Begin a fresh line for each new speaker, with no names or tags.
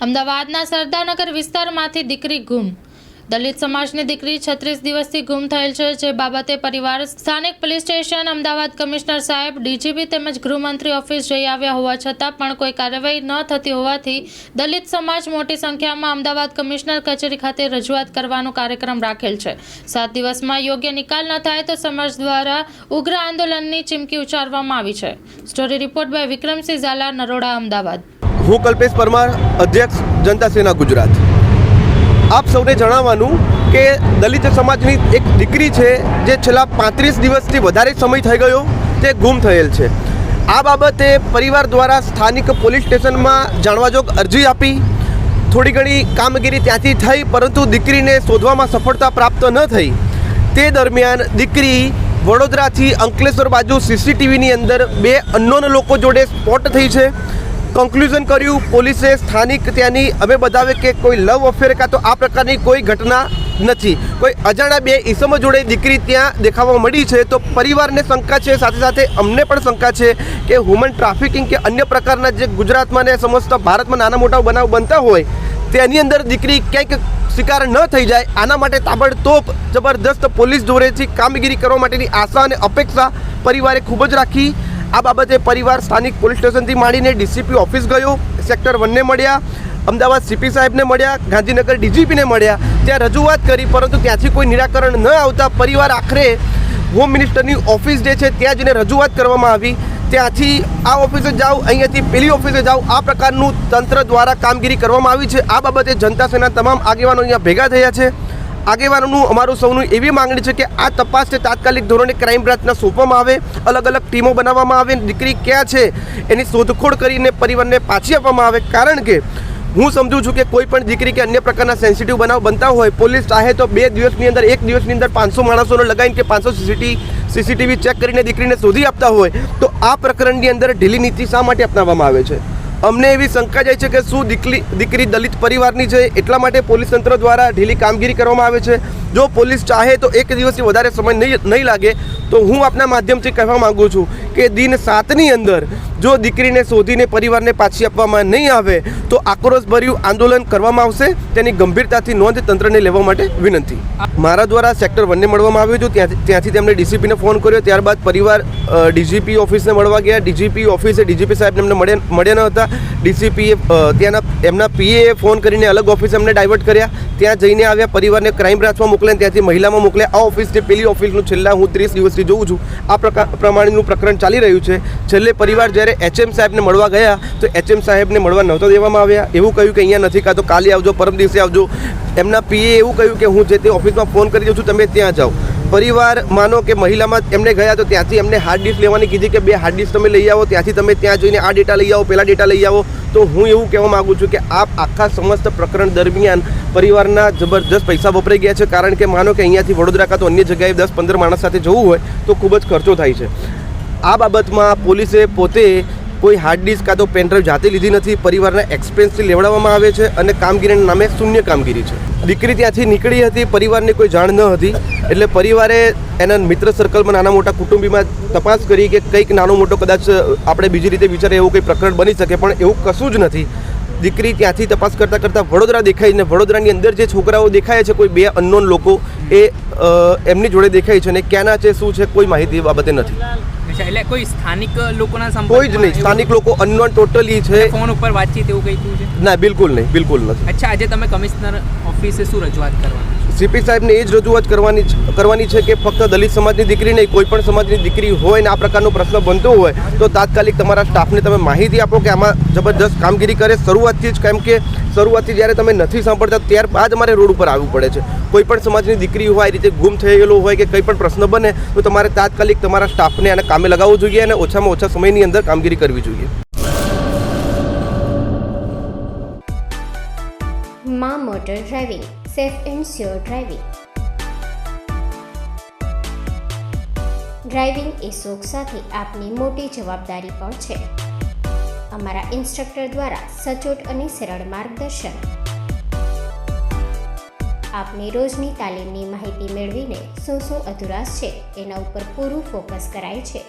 અમદાવાદના સરદારનગર વિસ્તારમાંથી દીકરી ગુમ. દલિત સમાજની દીકરી 36 દિવસથી ગુમ થયેલ છે, જે બાબતે પરિવાર સ્થાનિક પોલીસ સ્ટેશન, અમદાવાદ કમિશનર સાહેબ, ડીજીપી તેમજ ગૃહમંત્રી ઓફિસ જઈ આવ્યા હોવા છતાં પણ કોઈ કાર્યવાહી ન થતી હોવાથી દલિત સમાજ મોટી સંખ્યામાં અમદાવાદ કમિશનર કચેરી ખાતે રજૂઆત કરવાનો કાર્યક્રમ રાખેલ છે. 7 દિવસમાં યોગ્ય નિકાલ ન થાય તો સમાજ દ્વારા ઉગ્ર આંદોલનની ચીમકી ઉચ્ચારવામાં આવી છે. Story report by Vikramsinh Zala, Naroda, Ahmedabad.
હું કલ્પેશ પરમાર, અધ્યક્ષ જનતા સેના ગુજરાત. આપ સૌને જણાવવાનું કે દલિત સમાજની એક દીકરી છે જે છેલ્લા 35 દિવસથી વધારે સમય થઈ ગયો તે ગુમ થયેલ છે. આ બાબતે પરિવાર દ્વારા સ્થાનિક પોલીસ સ્ટેશનમાં જાણવાજોગ અરજી આપી. થોડી ઘણી કામગીરી ત્યાંથી થઈ, પરંતુ દીકરીને શોધવામાં સફળતા પ્રાપ્ત ન થઈ. તે દરમિયાન દીકરી વડોદરાથી અંકલેશ્વર બાજુ સીસીટીવીની અંદર 2 અનનોન લોકો જોડે સ્પોટ થઈ છે. કન્ક્લુઝન કર્યું પોલીસે સ્થાનિક ત્યાંની અમે બતાવે કે કોઈ લવ અફેર કાં તો આ પ્રકારની કોઈ ઘટના નથી. કોઈ અજાણ્યા 2 ઈસમો જોડે દીકરી ત્યાં દેખાવા મળી છે. તો પરિવારને શંકા છે, સાથે સાથે અમને પણ શંકા છે કે હ્યુમન ટ્રાફિકિંગ કે અન્ય પ્રકારના જે ગુજરાતમાં ને સમસ્ત ભારતમાં નાના મોટા બનાવ બનતા હોય તેની અંદર દીકરી ક્યાંક શિકાર ન થઈ જાય, આના માટે તાબડતોબ જબરદસ્ત પોલીસ જોડેથી કામગીરી કરવા માટેની આશા અને અપેક્ષા પરિવારે ખૂબ જ રાખી. આ બાબતે પરિવાર સ્થાનિક પોલીસ સ્ટેશનથી માંડીને ડીસીપી ઓફિસ ગયો, સેક્ટર 1ને મળ્યા, અમદાવાદ સીપી સાહેબને મળ્યા, ગાંધીનગર ડીજીપીને મળ્યા, ત્યાં રજૂઆત કરી, પરંતુ ત્યાંથી કોઈ નિરાકરણ ન આવતા પરિવાર આખરે હોમ મિનિસ્ટરની ઓફિસ જે છે ત્યાં જઈને રજૂઆત કરવામાં આવી. ત્યાંથી આ ઓફિસે જાઓ, અહીંયાથી પેલી ઓફિસે જાઓ, આ પ્રકારનું તંત્ર દ્વારા કામગીરી કરવામાં આવી છે. આ બાબતે જનતા સેના તમામ આગેવાનો અહીંયા ભેગા થયા છે. આગેવાનોનું અમારું સૌનું એવી માંગણી છે કે આ તપાસને તાત્કાલિક ધોરણે ક્રાઇમ બ્રાન્ચને સોંપવામાં આવે, અલગ અલગ ટીમો બનાવવામાં આવે, દીકરી ક્યાં છે એની શોધખોળ કરીને પરિવારને પાછી આપવામાં આવે. કારણ કે હું સમજુ છું કે કોઈ પણ દીકરી કે અન્ય પ્રકારના સેન્સિટિવ બનાવ બનતા હોય, પોલીસ ચાહે તો 2 દિવસની અંદર, 1 દિવસની અંદર 500 માણસોને લગાવીને કે 500 સીસીટીવી ચેક કરીને દીકરીને શોધી આપતા હોય, તો આ પ્રકરણની અંદર ઢીલી નીતિ શા માટે અપનાવવામાં આવે છે? અમને એવી શંકા જાય છે કે શું દીકરી દલિત પરિવારની છે એટલા માટે પોલીસ તંત્ર દ્વારા ઢીલી કામગીરી કરવામાં આવે છે. જો પોલીસ ચાહે તો 1 દિવસથી વધારે સમય નહીં લાગે. તો હું આપના માધ્યમથી કહેવા માગું છું કે દિન 7ની અંદર જો દીકરીને શોધીને પરિવારને પાછી આપવામાં નહીં આવે તો આક્રોશભર્યું આંદોલન કરવામાં આવશે. તેની ગંભીરતાથી નોંધ તંત્રને લેવા માટે વિનંતી. મારા દ્વારા સેક્ટર 1ને મળવામાં આવ્યું હતું, ત્યાંથી તેમણે ડીસીપીને ફોન કર્યો. ત્યારબાદ પરિવાર ડીજીપી ઓફિસને મળવા ગયા. ડીજીપી ઓફિસે ડીજીપી સાહેબને એમને મળ્યા ન હતા. ડીસીપીએ ત્યાંના એમના પીએ ફોન કરીને અલગ ઓફિસ એમને ડાયવર્ટ કર્યા. ત્યાં જઈને આવ્યા, પરિવારને ક્રાઇમ બ્રાન્ચમાં મોકલ્યા, ત્યાંથી મહિલામાં મોકલ્યા. આ ઓફિસથી પેલી ઓફિસનું છેલ્લા હું 30 દિવસથી જોઉં છું આ પ્રમાણેનું પ્રકરણ ચાલી રહ્યું છે. છેલ્લે પરિવાર જ્યારે એચએમ સાહેબને મળવા ગયા તો એચએમ સાહેબને મળવા નહોતા દેવામાં આવ્યા. એવું કહ્યું કે અહીંયા નથી, કાં તો કાલે આવજો, પરમ દિવસે આવજો. એમના પીએ એવું કહ્યું કે હું જે તે ઓફિસમાં ફોન કરી દઉં છું, તમે ત્યાં જાઓ. પરિવાર માનો કે મહિલામાં એમને ગયા તો ત્યાંથી એમને હાર્ડ ડિસ્ક લેવાની કીધી કે 2 હાર્ડ ડિસ્ક તમે લઈ આવો, ત્યાંથી તમે ત્યાં જઈને આ ડેટા લઈ આવો, પેલા ડેટા લઈ આવો. તો હું એવું કહેવા માગું છું કે આપ આખા સમસ્ત પ્રકરણ દરમિયાન પરિવારના જબરદસ્ત પૈસા વપરાઈ ગયા છે. કારણ કે માનો કે અહીંયાથી વડોદરા કાં તો અન્ય જગ્યાએ 10-15 માણસ સાથે જવું હોય તો ખૂબ જ ખર્ચો થાય છે. આ બાબતમાં પોલીસે પોતે કોઈ હાર્ડ ડિસ્ક કાં તો પેનડ્રાઈવ જાતે લીધી નથી, પરિવારના એક્સપેન્સથી લેવડાવવામાં આવે છે અને કામગીરીના નામે શૂન્ય કામગીરી છે. દીકરી ત્યાંથી નીકળી હતી, પરિવારને કોઈ જાણ ન હતી, એટલે પરિવારે એના મિત્ર સર્કલમાં નાના મોટા કુટુંબીમાં તપાસ કરી કે કંઈક નાનો મોટો કદાચ આપણે બીજી રીતે વિચારે એવું કંઈ પ્રકરણ બની શકે, પણ એવું કશું જ નથી. દીકરી ત્યાંથી તપાસ કરતાં કરતાં વડોદરા દેખાય ને વડોદરાની અંદર જે છોકરાઓ દેખાય છે કોઈ 2 અનનોન લોકો એ એમની જોડે દેખાય છે, અને ક્યાંના છે શું છે કોઈ માહિતી બાબતે નથી.
એટલે કોઈ સ્થાનિક લોકોના સંપર્ક
કોઈ જ નહીં, સ્થાનિક લોકો અનનોન ટોટલી છે.
ફોન ઉપર વાતચીત એવું કંઈ થયું છે?
ના, બિલકુલ નહીં, બિલકુલ નથી.
અચ્છા, આજે તમે કમિશનર ઓફિસે શું રજૂઆત કરવાની?
સીપી સાહેબને એ જ રજૂઆત કરવાની છે કે ફક્ત દલિત સમાજની દીકરી નહીં, કોઈ પણ સમાજની દીકરી હોય ને આ પ્રકારનો પ્રશ્ન બનતો હોય તો તાત્કાલિક તમારા સ્ટાફને તમે માહિતી આપો કે આમાં જબરદસ્ત કામગીરી કરે શરૂઆતથી જ. કેમ કે શરૂઆતથી જ્યારે તમે નથી સાંભળતા ત્યારબાદ અમારે રોડ ઉપર આવવું પડે છે. કોઈ પણ સમાજની દીકરી હોય, આ રીતે ગુમ થયેલો હોય કે કંઈ પણ પ્રશ્ન બને તો તમારે તાત્કાલિક તમારા સ્ટાફને આને કામે લગાવવું જોઈએ અને ઓછામાં ઓછા સમયની અંદર કામગીરી કરવી જોઈએ.
માં motor driving, safe and sure driving. Driving એ શોખ સાથે આપની મોટી જવાબદારી પણ છે. અમારા ઇન્સ્ટ્રક્ટર દ્વારા સચોટ અને સરળ માર્ગદર્શન. આપની રોજની તાલીમની માહિતી મેળવીને શું અધુરાશ છે એના ઉપર પૂરું ફોકસ કરાય છે.